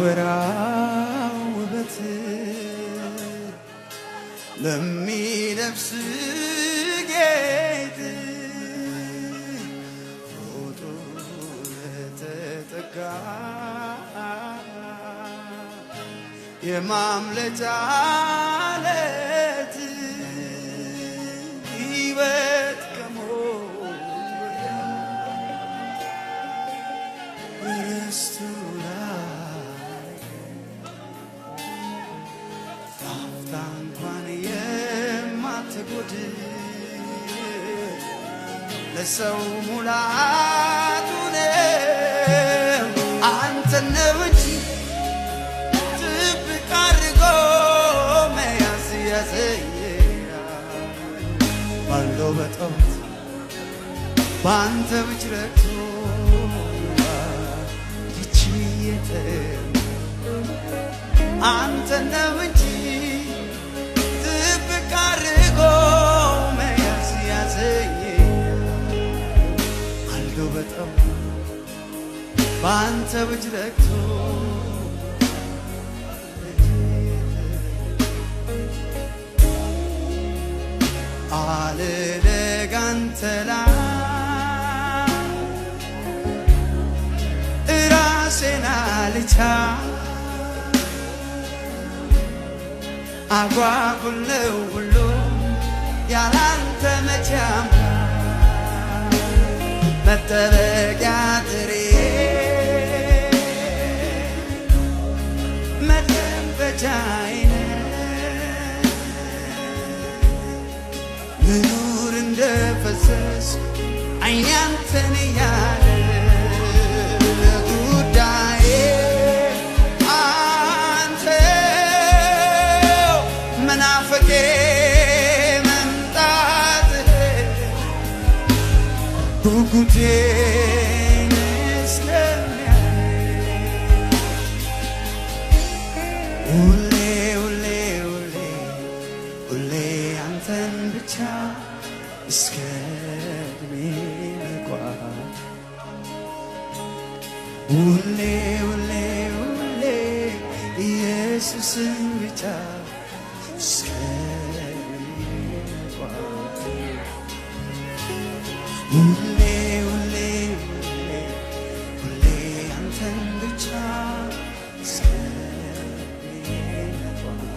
ለሚያወራው ውበት ለሚለብስ ጌጥ ሮጦ ለተጠጋ የማምለጫ ዓለት ሕይወት ከሞት ርስቱ ላይ ጣፍታ እንኳን የማትጎድል ለሰው ሙላቱ ነው አንተ ነው እንጂ ጥብቅ አድርጎ መያዝ ባለው በጠዋት በአንተ ብቻ ረክቶ ይችየተ አንተ ነው እንጂ ጥብቅ አድርጎ መያዝ ባለው በጠዋት በአንተ ብቻ ረክቶ አለደጋንተላ ራሴና ልቻ አጓጉል ነው ሁሉ ያላንተ መቻም መጠበቂያ ጥሬ መደንበጃይነ ምኑር እንደፈሰስ አይኔ አንተን ያለ ጉዳዬ አንተው መናፈቄ መምጣትህ ጉጉቴን እስከሚያይ ሁሌ ሁሌ ሁሌ ሁሌ አንተን ብቻ እስከ ዕድሜ ልጓዝ ሁሌ ሁሌ ሁሌ ኢየሱስን ብቻ እስከ ዕድሜ ልጓዝ ሁሌ ሁሌ ሁሌ ሁሌ አንተን ብቻ እስከ ዕድሜ ልጓዝ